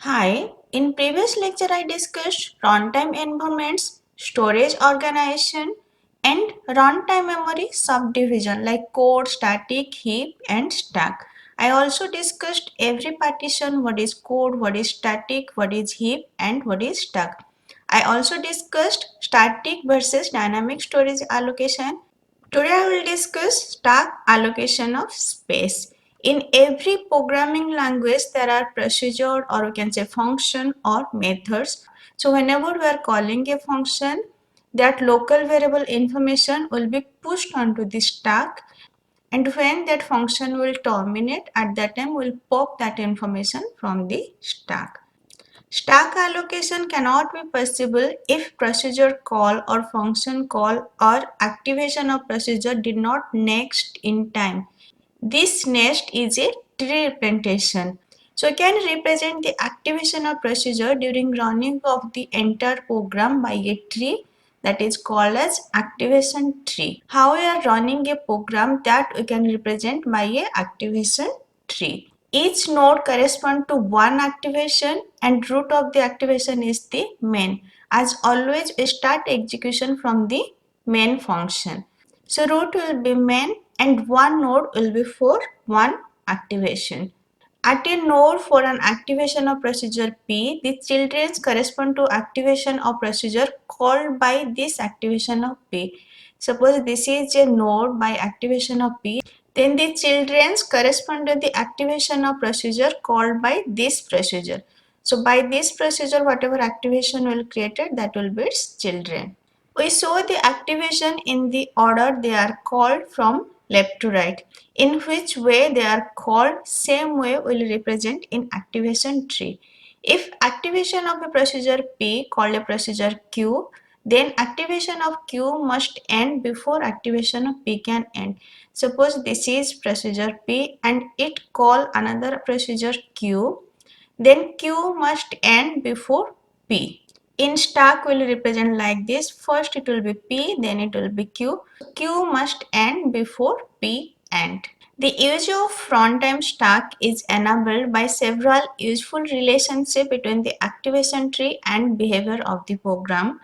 Hi, in previous lecture I discussed runtime environments, storage organization and runtime memory subdivision like code, static, heap and stack. I also discussed every partition, what is code, what is static, what is heap and what is stack. I also discussed static versus dynamic storage allocation. Today I will discuss stack allocation of space. In every programming language there are procedure or we can say function or methods. So whenever we are calling a function, that local variable information will be pushed onto the stack, and when that function will terminate, at that time we'll pop that information from the stack. Stack allocation cannot be possible if procedure call or function call or activation of procedure did not next in time. This next is a tree representation. So it can represent the activation of procedure during running of the entire program by a tree that is called as activation tree. How we are running a program that we can represent by a activation tree. Each node corresponds to one activation and root of the activation is the main. As always, we start execution from the main function. So root will be main and one node will be for one activation. At a node for an activation of procedure P, the children correspond to activation of procedure called by this activation of P. Suppose this is a node by activation of P, then the children correspond to the activation of procedure called by this procedure. So by this procedure, whatever activation will created, that will be its children. We saw the activation in the order they are called from left to right. In which way they are called, same way will represent in activation tree. If activation of a procedure P called a procedure Q, then activation of Q must end before activation of P can end. Suppose this is procedure P and it call another procedure Q, then Q must end before P. In stack will represent like this. First it will be P, then it will be Q. Q must end before P end. The use of runtime stack is enabled by several useful relationships between the activation tree and behavior of the program.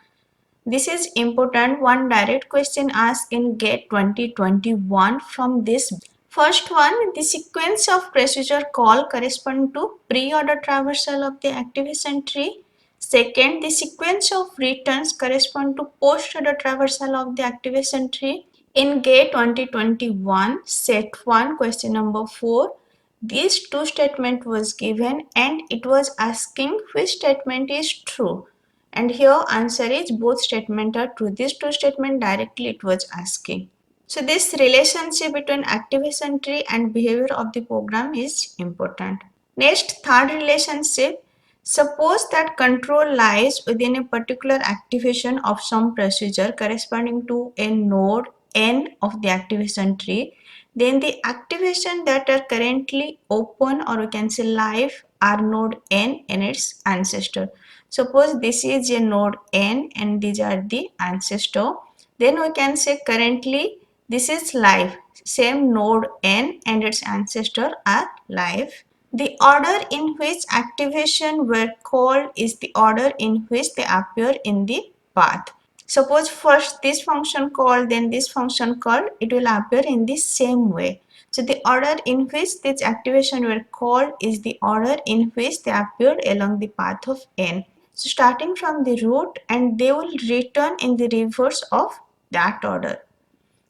This is important. One direct question asked in GATE 2021 from this. First one, the sequence of procedure call correspond to pre-order traversal of the activation tree. Second, the sequence of returns correspond to post-order traversal of the activation tree. In GATE 2021, set 1, question number 4, these two statement was given and it was asking which statement is true. And here answer is both statement are true. These two statement directly it was asking. So this relationship between activation tree and behavior of the program is important. Next, third relationship. Suppose that control lies within a particular activation of some procedure corresponding to a node n of the activation tree, then the activation that are currently open or we can say live are node n and its ancestor. Suppose this is a node n and these are the ancestor, then we can say currently this is live. Same node n and its ancestor are live. The order in which activation were called is the order in which they appear in the path. Suppose first this function called, then this function called, it will appear in the same way. So the order in which this activation were called is the order in which they appeared along the path of n. So starting from the root, and they will return in the reverse of that order.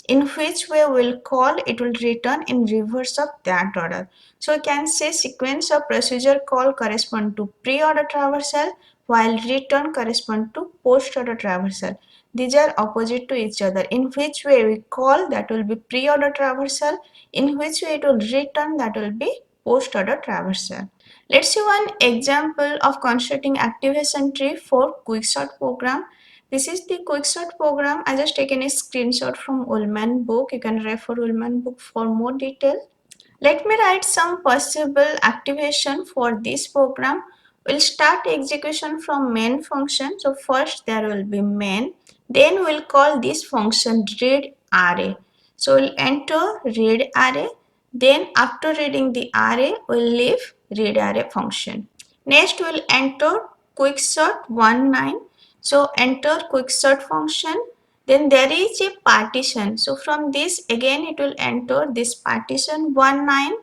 In which way we'll call, it will return in reverse of that order. So you can say sequence of procedure call correspond to pre-order traversal while return correspond to post-order traversal. These are opposite to each other. In which way we call, that will be pre-order traversal. In which way it will return, that will be post-order traversal. Let's see one example of constructing activation tree for quicksort program. This is the quicksort program. I just taken a screenshot from Ullman book. You can refer Ullman book for more detail. Let me write some possible activation for this program. We'll start execution from main function. So first there will be main. Then we'll call this function read array. So we'll enter read array. Then after reading the array, we'll leave read array function. Next we'll enter quicksort 19. So enter quicksort function. Then there is a partition. So from this again it will enter this partition 19.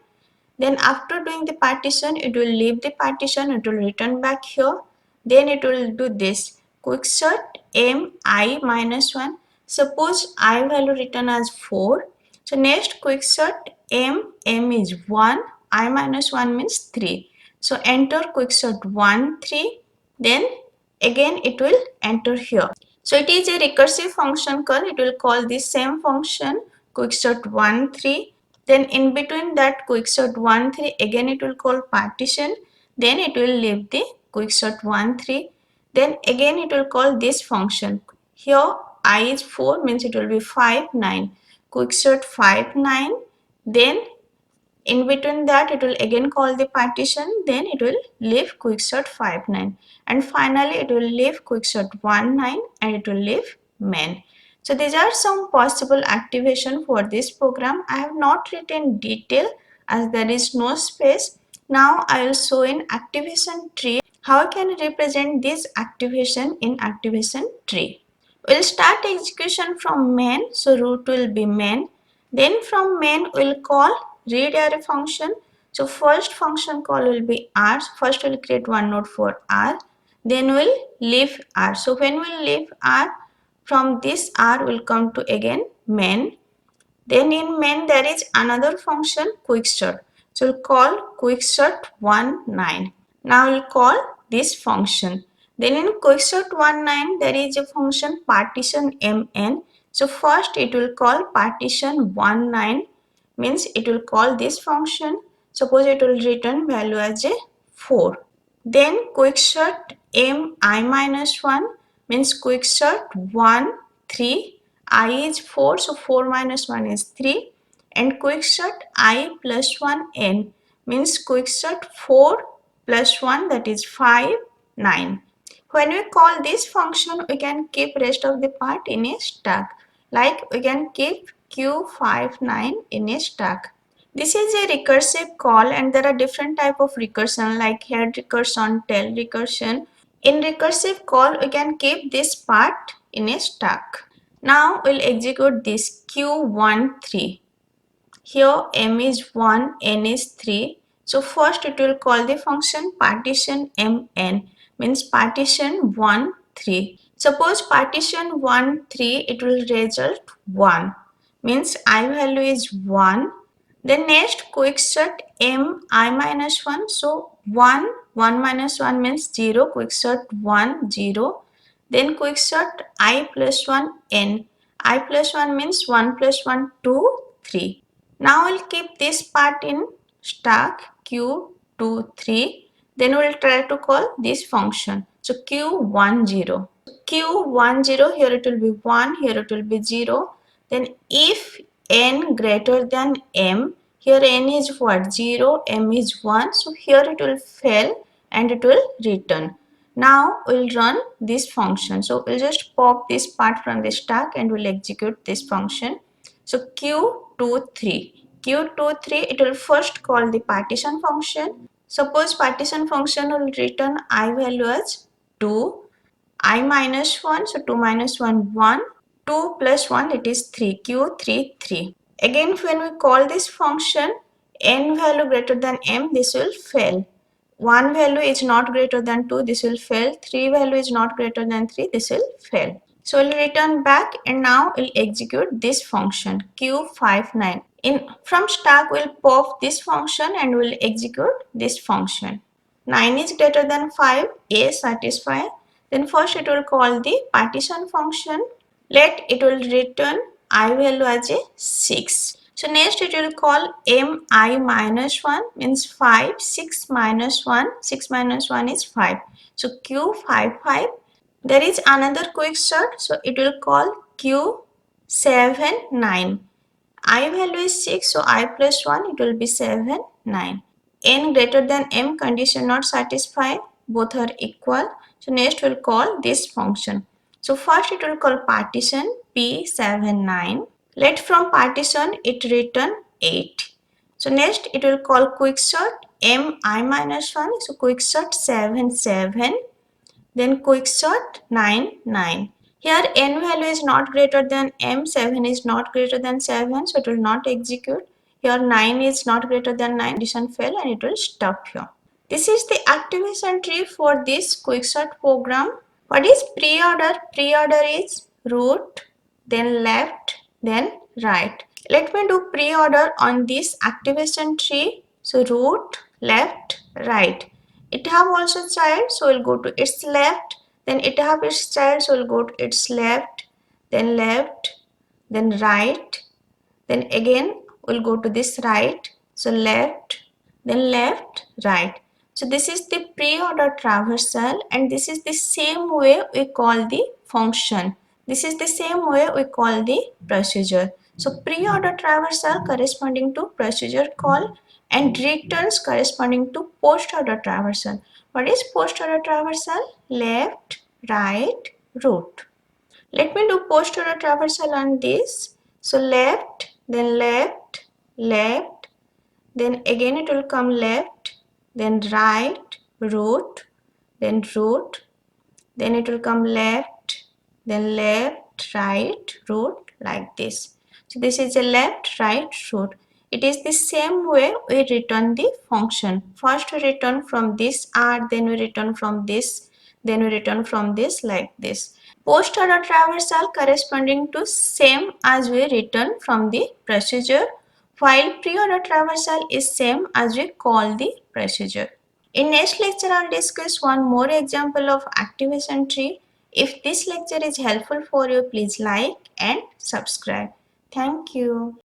Then after doing the partition, it will leave the partition, it will return back here. Then it will do this quicksort m I minus 1. Suppose I value written as 4. So next quicksort m is 1, I minus 1 means 3. So enter quicksort 1 3. Then again it will enter here. So it is a recursive function call. It will call this same function quicksort 1 3. Then in between that quicksort 1 3 again it will call partition. Then it will leave the quicksort 1 3. Then again it will call this function. Here I is 4 means it will be 5 9. Quicksort 5 9. Then in between that it will again call the partition, then it will leave quicksort 5 9, and finally it will leave quicksort 1 9 and it will leave main. So these are some possible activation for this program. I have not written detail as there is no space. Now I will show in activation tree how I can represent this activation in activation tree. We'll start execution from main, so root will be main. Then from main we'll call read array function. So first function call will be r. First we'll create one node for r. Then we'll leave r. So when we'll leave r, from this r will come to again main. Then in main there is another function quicksort. So we'll call quicksort 19. Now we'll call this function. Then in quicksort 19 there is a function partition mn. So first it will call partition 19, means it will call this function. Suppose it will return value as a 4. Then quicksort mi minus 1 means quicksort 1 3. I is 4, so 4 minus 1 is 3. And quicksort I plus 1 n means quicksort 4 plus 1, that is 5 9. When we call this function, we can keep rest of the part in a stack. Like we can keep q59 in a stack. This is a recursive call and there are different type of recursion like head recursion, tail recursion. In recursive call, we can keep this part in a stack. Now we'll execute this q13. Here m is 1, n is 3. So first it will call the function partition mn, means partition 1 3. Suppose partition 1 3, it will result 1, means I value is 1. Then next quicksort mi minus 1. So 1 1 minus 1 means 0. Quicksort 1 0. Then quicksort I plus 1 n. I plus 1 means 1 plus 1 2 3. Now we'll keep this part in stack q23. Then we'll try to call this function. So q10. q10, here it will be 1, here it will be 0. Then if n greater than m, here n is what? 0, m is 1. So here it will fail and it will return. Now we'll run this function. So we'll just pop this part from the stack and we'll execute this function. So q23. q23, it will first call the partition function. Suppose partition function will return I value as 2. I minus 1, so 2 minus 1 1. 2 plus 1, it is 3. q3 3. Again when we call this function, n value greater than m, this will fail. 1 value is not greater than 2, this will fail. 3 value is not greater than 3, this will fail. So we'll return back and now we'll execute this function q59. From stack we'll pop this function and we'll execute this function. 9 is greater than 5, a satisfy. Then first it will call the partition function. Let it will return I value as a 6. So next it will call mi minus 1 means 5, 6 minus 1, 6 minus 1 is 5. So q55. There is another quicksort, so it will call q79. I value is 6, so I plus 1, it will be 7 9. N greater than m condition not satisfied, both are equal. So next we'll call this function. So first it will call partition p79. Let from partition it return 8. So next it will call quicksort mi minus 1, so quicksort 7 7, then quicksort 9 9. Here n value is not greater than m, 7 is not greater than 7, so it will not execute. Here 9 is not greater than 9, addition fail and it will stop here. This is the activation tree for this quicksort program. What is pre-order? Pre-order is root, then left, then right. Let me do pre-order on this activation tree. So root, left, right. It have also child, so we'll go to its left. Then it have its child, so we'll go to its left, then right. Then again we'll go to this right. So left, then left, right. So this is the pre-order traversal, and this is the same way we call the function. This is the same way we call the procedure. So pre-order traversal corresponding to procedure call, and returns corresponding to post-order traversal. What is post-order traversal? Left, right, root. Let me do post-order traversal on this. So left, then left, left, then again it will come left, then right, root, then root, then it will come left, then left, right, root, like this. So this is a left, right, root. It is the same way we return the function. First we return from this R, then we return from this, then we return from this, like this. Post order traversal corresponding to same as we return from the procedure, while pre-order traversal is same as we call the procedure. In next lecture, I'll discuss one more example of activation tree. If this lecture is helpful for you, please like and subscribe. Thank you.